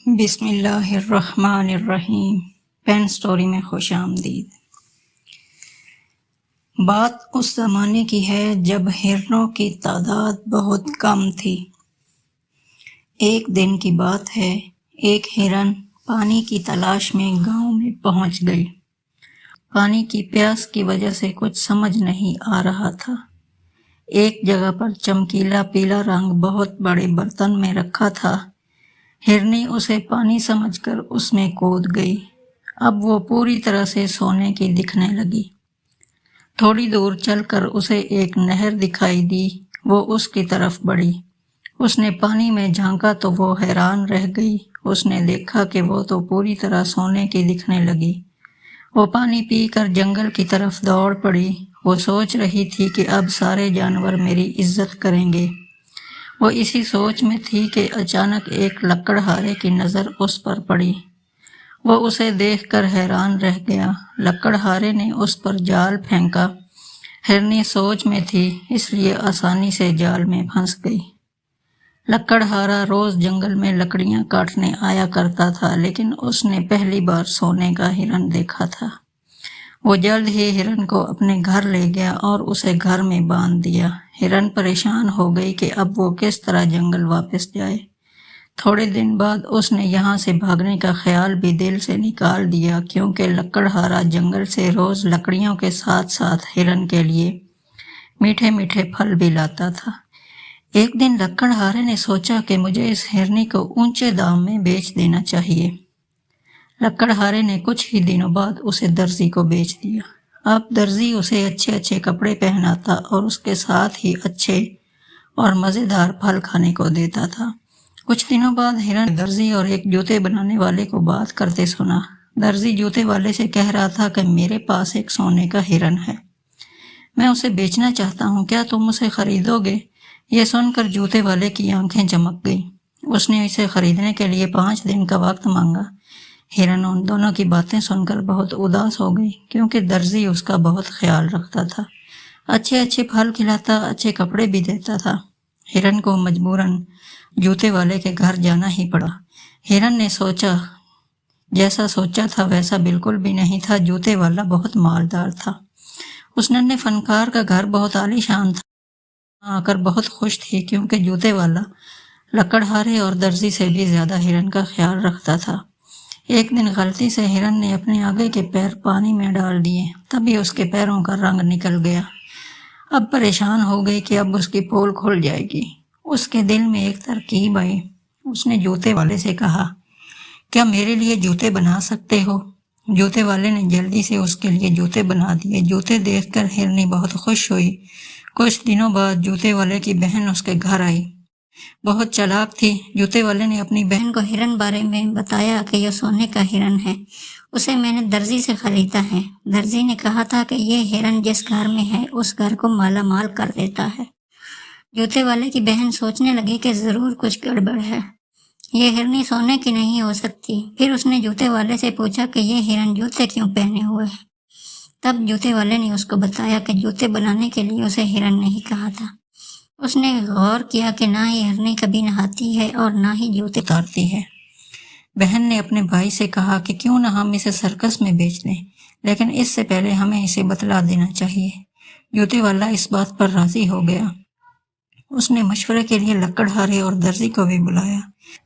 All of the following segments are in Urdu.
بسم اللہ الرحمن الرحیم۔ پین سٹوری میں خوش آمدید۔ بات اس زمانے کی ہے جب ہرنوں کی تعداد بہت کم تھی۔ ایک دن کی بات ہے، ایک ہرن پانی کی تلاش میں گاؤں میں پہنچ گئی۔ پانی کی پیاس کی وجہ سے کچھ سمجھ نہیں آ رہا تھا۔ ایک جگہ پر چمکیلا پیلا رنگ بہت بڑے برتن میں رکھا تھا۔ ہرنی اسے پانی سمجھ کر اس میں کود گئی۔ اب وہ پوری طرح سے سونے کی دکھنے لگی۔ تھوڑی دور چل کر اسے ایک نہر دکھائی دی۔ وہ اس کی طرف بڑھی۔ اس نے پانی میں جھانکا تو وہ حیران رہ گئی۔ اس نے دیکھا کہ وہ تو پوری طرح سونے کی دکھنے لگی۔ وہ پانی پی کر جنگل کی طرف دوڑ پڑی۔ وہ سوچ رہی تھی کہ اب سارے جانور میری عزت کریں گے۔ وہ اسی سوچ میں تھی کہ اچانک ایک لکڑہارے کی نظر اس پر پڑی۔ وہ اسے دیکھ کر حیران رہ گیا۔ لکڑہارے نے اس پر جال پھینکا۔ ہرنی سوچ میں تھی، اس لیے آسانی سے جال میں پھنس گئی۔ لکڑہارا روز جنگل میں لکڑیاں کاٹنے آیا کرتا تھا، لیکن اس نے پہلی بار سونے کا ہرن دیکھا تھا۔ وہ جلد ہی ہرن کو اپنے گھر لے گیا اور اسے گھر میں باندھ دیا۔ ہرن پریشان ہو گئی کہ اب وہ کس طرح جنگل واپس جائے۔ تھوڑے دن بعد اس نے یہاں سے بھاگنے کا خیال بھی دل سے نکال دیا، کیونکہ لکڑہارا جنگل سے روز لکڑیوں کے ساتھ ساتھ ہرن کے لیے میٹھے میٹھے پھل بھی لاتا تھا۔ ایک دن لکڑہارے نے سوچا کہ مجھے اس ہرنی کو اونچے دام میں بیچ دینا چاہیے۔ لکڑہارے نے کچھ ہی دنوں بعد اسے درزی کو بیچ دیا۔ اب درزی اسے اچھے اچھے کپڑے پہناتا اور اس کے ساتھ ہی اچھے اور مزیدار پھل کھانے کو دیتا تھا۔ کچھ دنوں بعد ہرن نے درزی اور ایک جوتے بنانے والے کو بات کرتے سنا۔ درزی جوتے والے سے کہہ رہا تھا کہ میرے پاس ایک سونے کا ہرن ہے، میں اسے بیچنا چاہتا ہوں، کیا تم اسے خریدو گے؟ یہ سن کر جوتے والے کی آنکھیں چمک گئیں۔ اس نے اسے خریدنے کے لیے 5 دن کا وقت مانگا۔ ہرن ان دونوں کی باتیں سن کر بہت اداس ہو گئی، کیونکہ درزی اس کا بہت خیال رکھتا تھا، اچھے اچھے پھل کھلاتا، اچھے کپڑے بھی دیتا تھا۔ ہرن کو مجبوراً جوتے والے کے گھر جانا ہی پڑا۔ ہرن نے جیسا سوچا تھا ویسا بالکل بھی نہیں تھا۔ جوتے والا بہت مالدار تھا۔ اس ننھے فنکار کا گھر بہت عالی شان تھا۔ آ کر بہت خوش تھی، کیونکہ جوتے والا لکڑہارے اور درزی سے بھی زیادہ ہرن کا خیال رکھتا تھا۔ ایک دن غلطی سے ہرن نے اپنے آگے کے پیر پانی میں ڈال دیے، تبھی اس کے پیروں کا رنگ نکل گیا۔ اب پریشان ہو گئی کہ اب اس کی پول کھل جائے گی۔ اس کے دل میں ایک ترکیب آئی۔ اس نے جوتے والے سے کہا، کیا میرے لیے جوتے بنا سکتے ہو؟ جوتے والے نے جلدی سے اس کے لیے جوتے بنا دیے۔ جوتے دیکھ کر ہرنی بہت خوش ہوئی۔ کچھ دنوں بعد جوتے والے کی بہن اس کے گھر آئی۔ بہت چالاک تھی۔ جوتے والے نے اپنی بہن کو ہرن بارے میں بتایا کہ یہ سونے کا ہرن ہے، اسے میں نے درزی سے خریدا ہے۔ درزی نے کہا تھا کہ یہ ہرن جس گھر میں ہے اس گھر کو مالا مال کر دیتا ہے۔ جوتے والے کی بہن سوچنے لگی کہ ضرور کچھ گڑبڑ ہے، یہ ہرنی سونے کی نہیں ہو سکتی۔ پھر اس نے جوتے والے سے پوچھا کہ یہ ہرن جوتے کیوں پہنے ہوئے ہے؟ تب جوتے والے نے اس کو بتایا کہ جوتے بنانے کے لیے اسے ہرن نہیں کہا تھا۔ اس نے غور کیا کہ نہ ہی ہرنی کبھی نہاتی ہے اور نہ ہی جوتے اتارتی ہے۔ بہن نے اپنے بھائی سے کہا کہ کیوں نہ ہم اسے سرکس میں بیچ دیں، لیکن اس سے پہلے ہمیں اسے بتلا دینا چاہیے۔ جوتے والا اس بات پر راضی ہو گیا۔ اس نے مشورے کے لیے لکڑہارے اور درزی کو بھی بلایا۔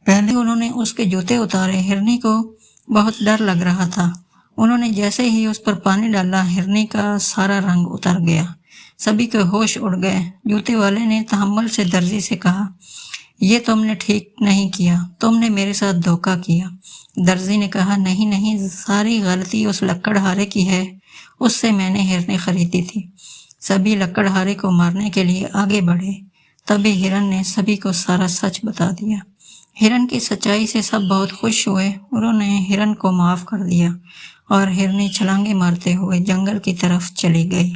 پہلے انہوں نے اس کے جوتے اتارے۔ ہرنی کو بہت ڈر لگ رہا تھا۔ انہوں نے جیسے ہی اس پر پانی ڈالا، ہرنی کا سارا رنگ اتر گیا۔ سبھی کے ہوش اڑ گئے۔ جوتے والے نے تحمل سے درزی سے کہا، یہ تم نے ٹھیک نہیں کیا، تم نے میرے ساتھ دھوکہ کیا۔ درزی نے کہا، نہیں نہیں، ساری غلطی اس لکڑہارے کی ہے، اس سے میں نے ہرنیں خریدی تھی۔ سبھی لکڑہارے کو مارنے کے لیے آگے بڑھے۔ تبھی ہرن نے سبھی کو سارا سچ بتا دیا۔ ہرن کی سچائی سے سب بہت خوش ہوئے۔ انہوں نے ہرن کو معاف کر دیا اور ہرنی چھلانگیں مارتے ہوئے جنگل کی طرف چلی گئی۔